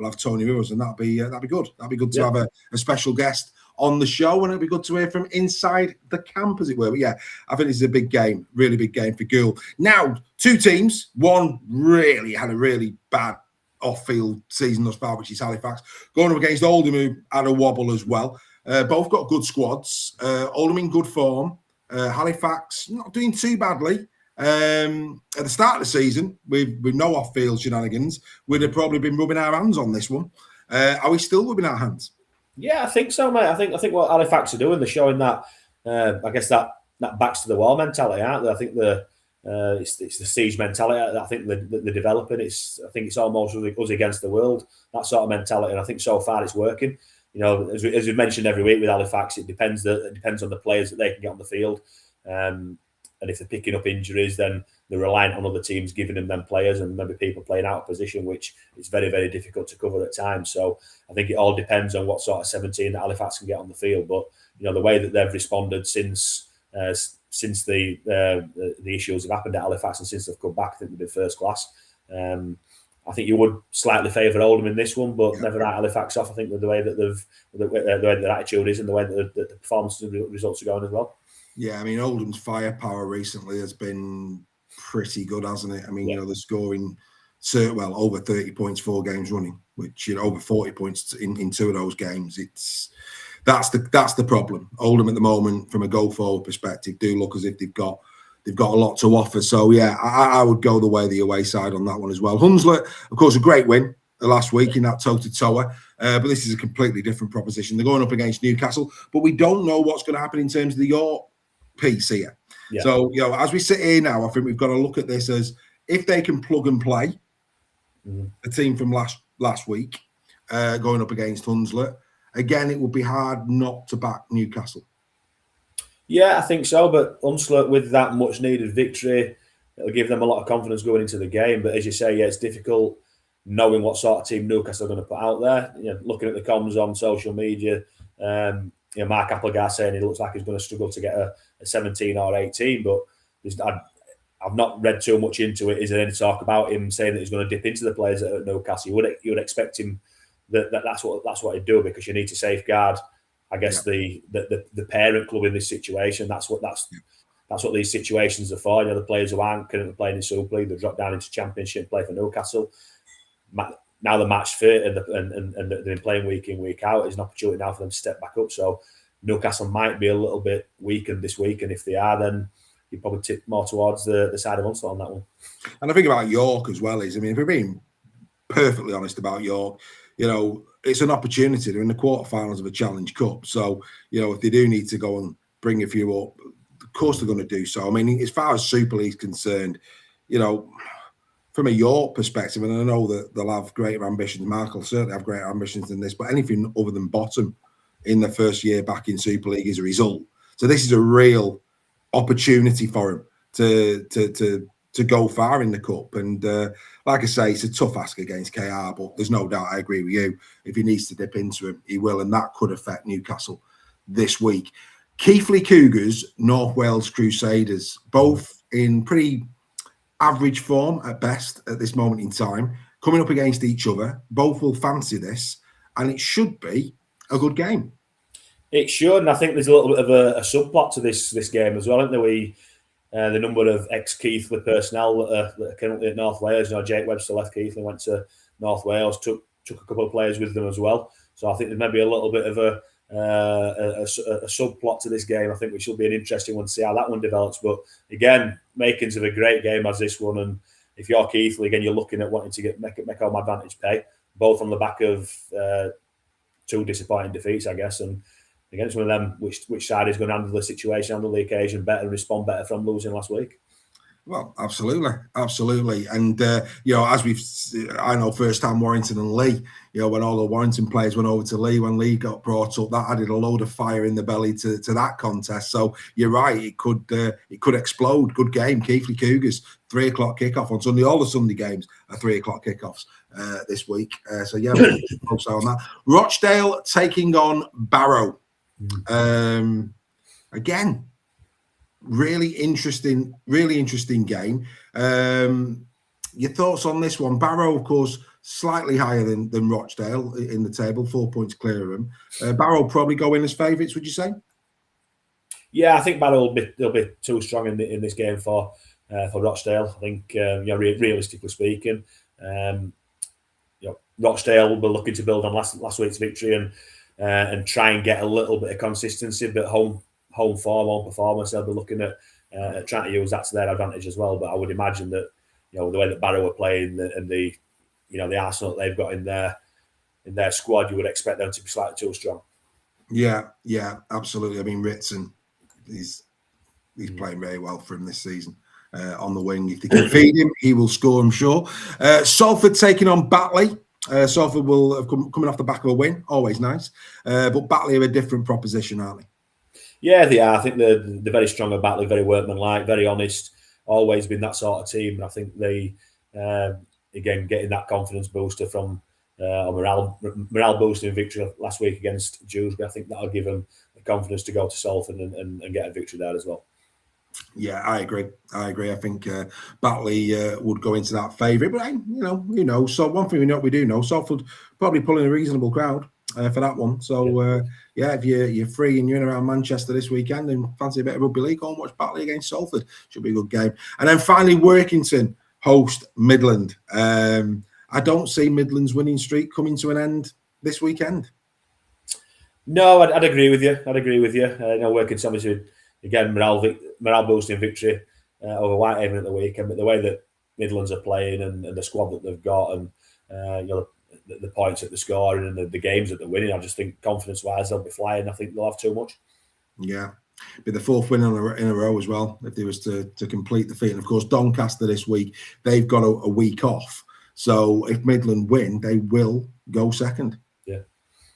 have Tony with us, and that'll be good. That'll be good to have a special guest on the show, and it'll be good to hear from inside the camp, as it were. But yeah, I think this is a big game, really big game for Goole. Now, 2 teams. One really had a really bad off-field season thus far, which is Halifax, going up against Oldham, who had a wobble as well. Both got good squads. Oldham in good form. Halifax not doing too badly. At the start of the season, with no off-field shenanigans, we'd have probably been rubbing our hands on this one. Are we still rubbing our hands? Yeah, I think so, mate. I think what Halifax are doing, they're showing that. I guess that backs to the wall mentality, aren't they? I think it's the siege mentality. I think they're developing. I think it's almost us against the world, that sort of mentality. And I think so far it's working. As we mentioned every week with Halifax, it depends on the players that they can get on the field. And if they're picking up injuries, then they're reliant on other teams giving them players and maybe people playing out of position, which is very, very difficult to cover at times. So I think it all depends on what sort of 17 that Halifax can get on the field. But the way that they've responded since the issues have happened at Halifax and since they've come back, I think they've been first class. I think you would slightly favour Oldham in this one, but never write Halifax off. I think with the way that the way their attitude is and the way that the performance and the results are going as well. Yeah, I mean, Oldham's firepower recently has been pretty good, hasn't it? I mean, they're scoring over 30 points 4 games running, which over 40 points in 2 of those games. That's the problem. Oldham at the moment, from a go forward perspective, do look as if they've got a lot to offer. So yeah, I would go the way the away side on that one as well. Hunslet, of course, a great win the last week in that toe-to-toer, but this is a completely different proposition. They're going up against Newcastle, but we don't know what's going to happen in terms of the York piece here. Yeah. So, as we sit here now, I think we've got to look at this as if they can plug and play the team from last week going up against Hunslet. Again, it would be hard not to back Newcastle. Yeah, I think so. But Hunslet, with that much needed victory, it'll give them a lot of confidence going into the game. But as you say, it's difficult knowing what sort of team Newcastle are going to put out there. Looking at the comms on social media, Mark Applegar saying he looks like he's going to struggle to get a 17 or 18. But I've not read too much into it. Is there any talk about him saying that he's going to dip into the players at Newcastle? You would expect him that's what he'd do, because you need to safeguard, I guess, the parent club in this situation. That's what these situations are for. The players who aren't currently playing in Super League, they drop down into Championship, play for Newcastle. Now the match fit and they've been playing week in, week out. It's an opportunity now for them to step back up. So Newcastle might be a little bit weakened this week, and if they are, then you probably tip more towards the side of Hunslet on that one. And I think about York as well is, if we're being perfectly honest about York, it's an opportunity. They're in the quarterfinals of a Challenge Cup. So, if they do need to go and bring a few up, course they're going to do so. I mean, as far as Super League's concerned, you know, from a York perspective, and I know that they'll have greater ambitions. Mark will certainly have greater ambitions than this, but anything other than bottom in the first year back in Super League is a result. So this is a real opportunity for him to go far in the cup. And like I say, it's a tough ask against KR, but there's no doubt, I agree with you, if he needs to dip into him, he will, and that could affect Newcastle this week. Keighley Cougars, North Wales Crusaders, both in pretty average form at best at this moment in time, coming up against each other. Both will fancy this, and it should be a good game. It should, and I think there's a little bit of a subplot to this game as well, isn't there? The number of ex-Keighley personnel that are currently at North Wales. You know, Jake Webster left Keighley, went to North Wales, took a couple of players with them as well. So I think there's maybe a little bit of a subplot to this game. I think which will be an interesting one to see how that one develops. But again, makings of a great game as this one. And if you're Keighley, again, you're looking at wanting to make home advantage pay, both on the back of two disappointing defeats, I guess. And again, it's one of them which side is going to handle the situation, handle the occasion better, and respond better from losing last week. Well, absolutely. And, you know, I know firsthand Warrington and Lee, you know, when all the Warrington players went over to Lee, when Lee got brought up, that added a load of fire in the belly to that contest. So you're right, it could explode. Good game, Keighley Cougars, 3 o'clock kickoff on Sunday. All the Sunday games are 3 o'clock kickoffs this week. So yeah, we'll focus on that. Rochdale taking on Barrow. Again, really interesting game. Your thoughts on this one? Barrow, of course, slightly higher than Rochdale in the table, 4 points clear of them. Barrow probably go in as favourites, would you say? Yeah, I think Barrow will be too strong in this game for Rochdale. I think, realistically speaking, Rochdale will be looking to build on last week's victory and try and get a little bit of consistency, but home form, home performance, they'll be looking at trying to use that to their advantage as well. But I would imagine that, you know, the way that Barrow are playing and the arsenal that they've got in their squad, you would expect them to be slightly too strong. Yeah, absolutely. I mean, Ritson, he's playing very well for him this season. On the wing, if they can feed him, he will score, I'm sure. Salford taking on Batley. Salford will have coming off the back of a win, always nice. But Batley are a different proposition, aren't they? Yeah, they are. I think they're very strong at Batley, very workmanlike, very honest. Always been that sort of team. And I think they, again, getting that confidence booster from a morale boosting victory last week against Dewsbury. I think that'll give them the confidence to go to Salford and get a victory there as well. Yeah, I agree. I think Batley would go into that favourite, but who knows? So one thing we do know, Salford probably pulling a reasonable crowd for that one. So if you're free and you're in around Manchester this weekend and fancy a bit of rugby league, go and watch Batley against Salford. Should be a good game. And then finally, Workington host Midland. I don't see Midland's winning streak coming to an end this weekend. No, I'd agree with you. Workington obviously, again, morale boosting victory over Whitehaven at the weekend, but the way that Midlands are playing and the squad that they've got and the points that they're scoring and the games that they're winning, I just think confidence-wise they'll be flying. I think they'll have too much. Yeah, be the fourth win in a row as well if they was to complete the feat. And of course, Doncaster this week, they've got a week off. So if Midland win, they will go second. Yeah,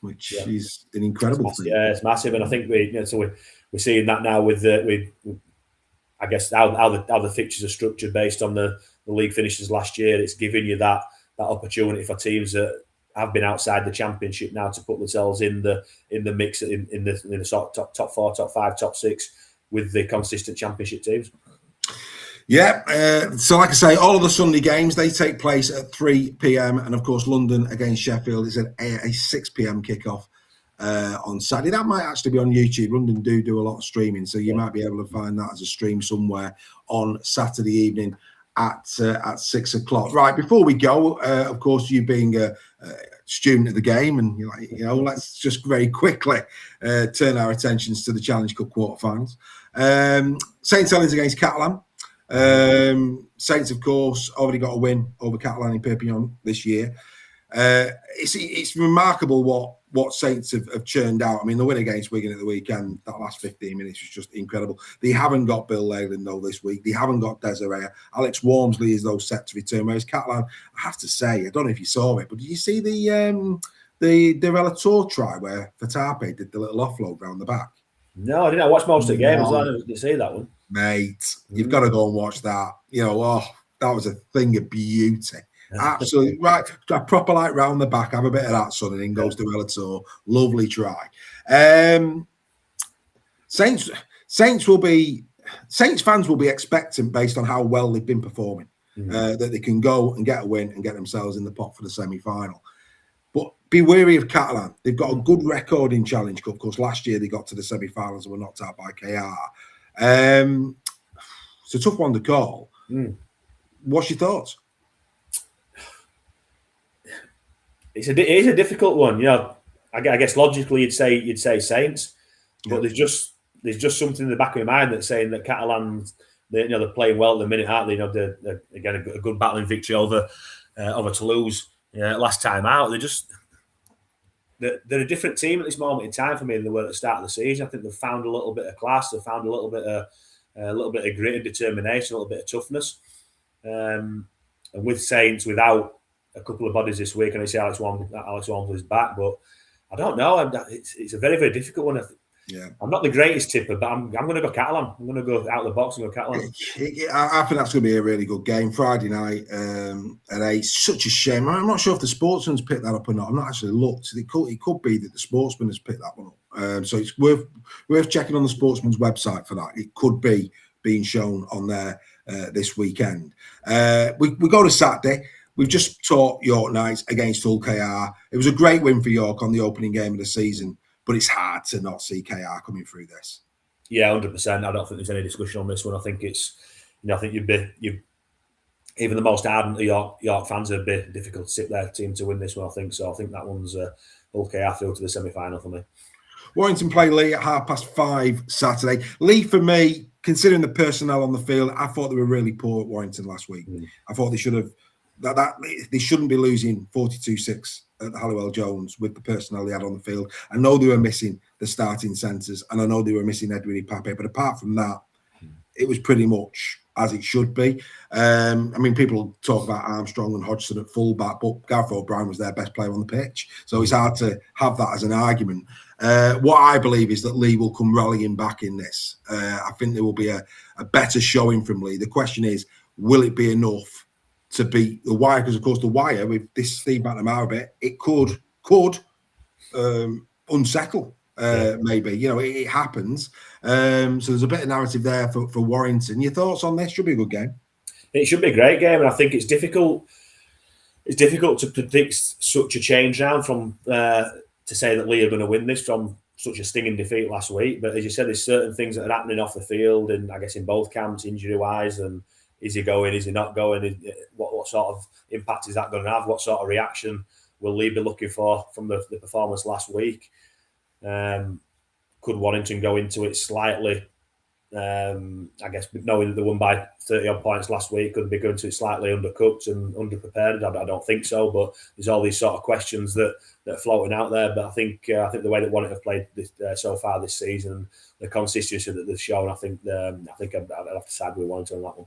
which is an incredible thing. Yeah, it's massive, and I think we're seeing that now with I guess how the fixtures are structured based on the league finishes last year. It's giving you that opportunity for teams that have been outside the championship now to put themselves in the mix in the sort of top 4, top 5, top 6 with the consistent championship teams. Yeah, so like I say, all of the Sunday games, they take place at 3 p.m. and of course London against Sheffield is at a 6 p.m. kickoff on Saturday. That might actually be on YouTube. London do a lot of streaming, so you might be able to find that as a stream somewhere on Saturday evening at 6 o'clock. Right, before we go, of course, you being a student of the game, and you're like, let's just very quickly turn our attentions to the Challenge Cup quarterfinals. Saint Helens against Catalan. Saints, of course, already got a win over Catalan in Perpignan this year. It's remarkable what Saints have churned out. I mean, the win against Wigan at the weekend, that last 15 minutes was just incredible. They haven't got Bill Leyland, though, this week. They haven't got Desiree. Alex Walmsley is, though, set to return. Whereas Catalan, I have to say, I don't know if you saw it, but did you see the Relator try where Fatape did the little offload round the back? No, I didn't. I watched most of the game as well. I didn't see that one. Mate, you've got to go and watch that. That was a thing of beauty. Absolutely right. A proper light round the back, have a bit of that, son, and in goes the Relator. Lovely try. Saints fans will be expectant based on how well they've been performing, that they can go and get a win and get themselves in the pot for the semi-final. But be wary of Catalan. They've got a good record in Challenge Cup. Of course, last year they got to the semi-finals and were knocked out by KR. It's a tough one to call. What's your thoughts? It is a difficult one. I guess logically you'd say Saints, but there's just something in the back of your mind that's saying that Catalan, they're playing well at the minute, aren't they? They're again a good battling victory over Toulouse last time out. They're a different team at this moment in time for me than they were at the start of the season. I think they've found a little bit of class. They've found a little bit of grit and determination, a little bit of toughness. And with Saints, without a couple of bodies this week, and I see Alex Walmsley's back, but I don't know. It's a very, very difficult one. I'm not the greatest tipper, but I'm going to go Catalan. I'm going to go out of the box and go Catalan. I think that's going to be a really good game Friday night at 8. Such a shame. I'm not sure if the Sportsman's picked that up or not. I've not actually looked. It could be that the Sportsman has picked that one up. So it's worth checking on the Sportsman's website for that. It could be being shown on there this weekend. We go to Saturday. We've just taught York Knights against Hull KR. It was a great win for York on the opening game of the season, but it's hard to not see KR coming through this. Yeah, 100%. I don't think there's any discussion on this one. I think it's, I think even the most ardent of York fans, it'd be difficult to sit their team to win this one. I think so. I think that one's Hull KR through to the semi-final for me. Warrington play Lee at 5:30 Saturday. Lee, for me, considering the personnel on the field, I thought they were really poor at Warrington last week. I thought they should have. They shouldn't be losing 42-6 at the Halliwell Jones with the personnel they had on the field. I know they were missing the starting centres, and I know they were missing Edwin Pape, but apart from that, it was pretty much as it should be. I mean, people talk about Armstrong and Hodgson at fullback, but Gareth O'Brien was their best player on the pitch, so it's hard to have that as an argument. What I believe is that Lee will come rallying back in this. I think there will be a better showing from Lee. The question is, will it be enough to beat the Wire? Because, of course, the Wire, with this Steve McNamara bit, it could unsettle, maybe. It happens. So there's a bit of narrative there for Warrington. Your thoughts on this? Should be a good game. It should be a great game, and I think it's difficult. It's difficult to predict such a change round from to say that Lee are going to win this from such a stinging defeat last week. But as you said, there's certain things that are happening off the field, and I guess in both camps, injury-wise, and is he going? Is he not going? What sort of impact is that going to have? What sort of reaction will Lee be looking for from the performance last week? Could Warrington go into it slightly? I guess knowing that they won by 30-odd points last week, could they go into it slightly undercooked and underprepared? I don't think so. But there's all these sort of questions that are floating out there. But I think the way that Warrington have played so far this season, the consistency that they've shown, I think I'd have to side with Warrington on that one.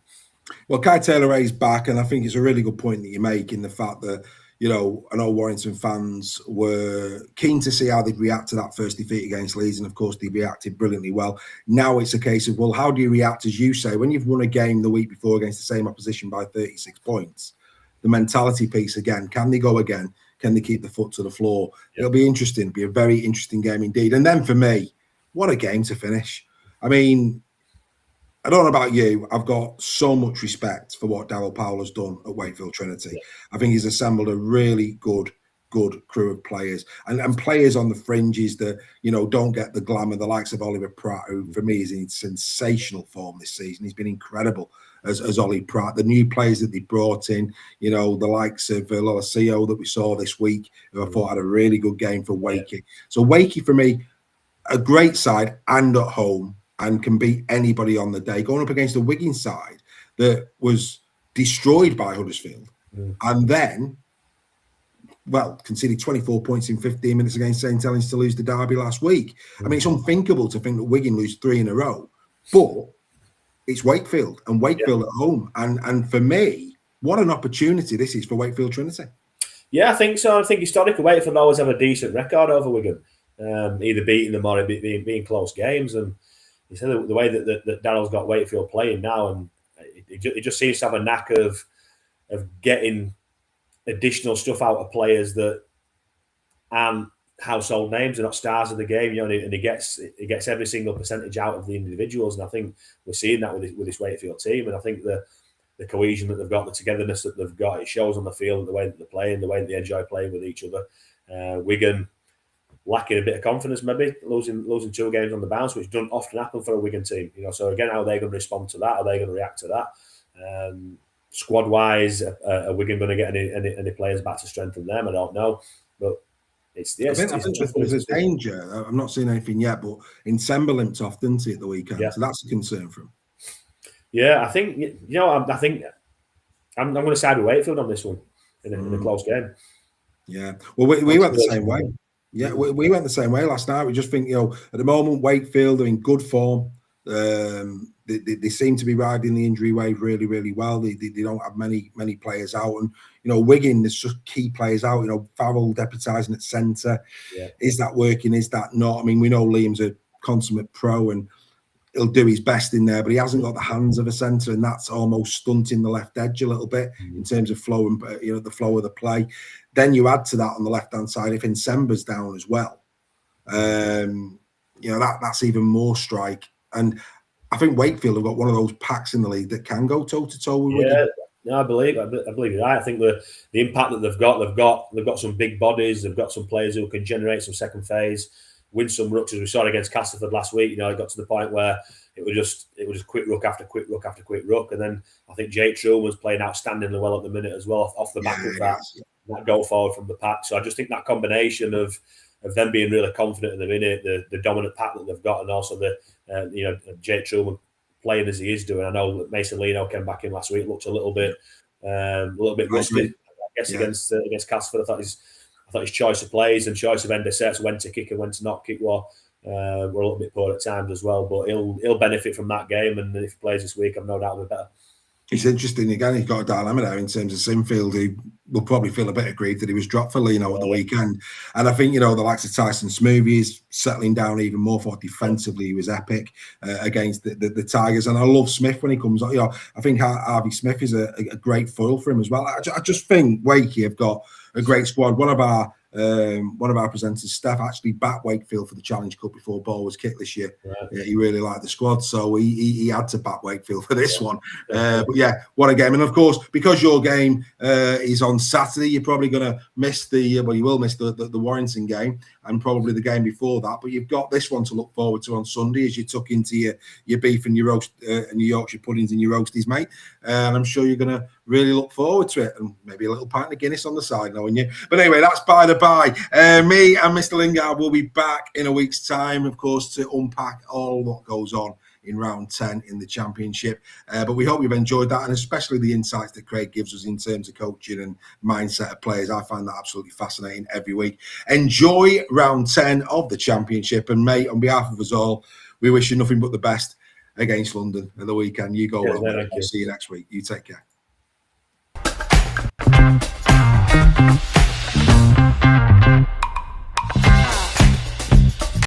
Well, Kai Taylor-Ray's back, and I think it's a really good point that you make in the fact that, I know Warrington fans were keen to see how they'd react to that first defeat against Leeds, and of course they reacted brilliantly well. Now it's a case of, well, how do you react, as you say, when you've won a game the week before against the same opposition by 36 points? The mentality piece again. Can they go again? Can they keep the foot to the floor? Yep. It'll be interesting. It'll be a very interesting game indeed. And then for me, what a game to finish. I mean, I don't know about you. I've got so much respect for what Darryl Powell has done at Wakefield Trinity. Yeah. I think he's assembled a really good crew of players and players on the fringes that, don't get the glamour, the likes of Oliver Pratt, who for me is in sensational form this season. He's been incredible as Ollie Pratt. The new players that they brought in, the likes of Lolosio that we saw this week, who I thought had a really good game for Wakey. Yeah. So Wakey, for me, a great side and at home, and can beat anybody on the day, going up against a Wigan side that was destroyed by Huddersfield and then conceded 24 points in 15 minutes against St Helens to lose the derby last week. I mean, it's unthinkable to think that Wigan lose 3 in a row, but it's Wakefield and Wakefield at home. And for me, what an opportunity this is for Wakefield Trinity. Yeah, I think so. I think historically Wakefield always have a decent record over Wigan, either beating them or being close games. And you said the way that Darrell's got Wakefield playing now, and it just seems to have a knack of getting additional stuff out of players that aren't household names, they're not stars of the game, and he gets every single percentage out of the individuals. And I think we're seeing that with this Wakefield team. And I think the cohesion that they've got, the togetherness that they've got, it shows on the field, the way that they're playing, the way that they enjoy playing with each other. Wigan lacking a bit of confidence, maybe losing 2 games on the bounce, which doesn't often happen for a Wigan team. So again, how are they going to respond to that? Are they going to react to that? Squad wise, are Wigan going to get any players back to strengthen them? I don't know, but I think there's a danger. I'm not seeing anything yet, but Insemba limped off, didn't he, at the weekend? Yeah. So that's a concern for him. Yeah, I think I think I'm going to side with Wakefield on this one in a close game. Yeah, well, we went the same way. Yeah, we went the same way last night. We just think, at the moment, Wakefield are in good form. They seem to be riding the injury wave really, really well. They don't have many players out, and Wigan, there's just key players out. Farrell deputising at centre. Yeah. Is that working? Is that not? I mean, we know Liam's a consummate pro, and he'll do his best in there, but he hasn't got the hands of a centre, and that's almost stunting the left edge a little bit in terms of flow and the flow of the play. Then you add to that on the left hand side if Insemba's down as well. That's even more strike. And I think Wakefield have got one of those packs in the league that can go toe to toe with Wigan. Yeah, no, I believe you're right. I think the impact that they've got some big bodies. They've got some players who can generate some second phase, win some rucks, as we saw against Castleford last week. It got to the point where it was just quick ruck after quick ruck after quick ruck, and then I think Jake Truman's playing outstandingly well at the minute as well off the back of that goal forward from the pack. So I just think that combination of them being really confident in the minute, the dominant pack that they've got, and also Jake Truman playing as he is doing. I know that Mason Leno came back in last week, looked a little bit rusty, I guess, against Castleford. I thought his choice of plays and choice of end of sets, when to kick and when to not kick, were a little bit poor at times as well. But he'll benefit from that game, and if he plays this week, I've no doubt he'll be better. It's interesting, again, he's got a dilemma there in terms of Sinfield, who will probably feel a bit aggrieved that he was dropped for Leno at the weekend. And I think, the likes of Tyson Smoothie is settling down even more. For defensively, he was epic against the Tigers. And I love Smith when he comes on. I think Harvey Smith is a great foil for him as well. I just think Wakey have got a great squad. One of our presenters, Steph, actually backed Wakefield for the Challenge Cup before ball was kicked this year. Right. Yeah, he really liked the squad, so he had to back Wakefield for this one. But yeah, what a game! And of course, because your game is on Saturday, you're probably going to miss you will miss the Warrington game and probably the game before that. But you've got this one to look forward to on Sunday as you tuck into your beef and your roast and your Yorkshire puddings and your roasties, mate. And I'm sure you're going to really look forward to it, and maybe a little pint of Guinness on the side, knowing you. But anyway, that's by the by. Me and Mr. Lingard will be back in a week's time, of course, to unpack all what goes on in round 10 in the Championship. But we hope you've enjoyed that, and especially the insights that Craig gives us in terms of coaching and mindset of players. I find that absolutely fascinating every week. Enjoy round 10 of the Championship, and mate, on behalf of us all, we wish you nothing but the best against London at the weekend. You go well. I'll see you next week. You take care.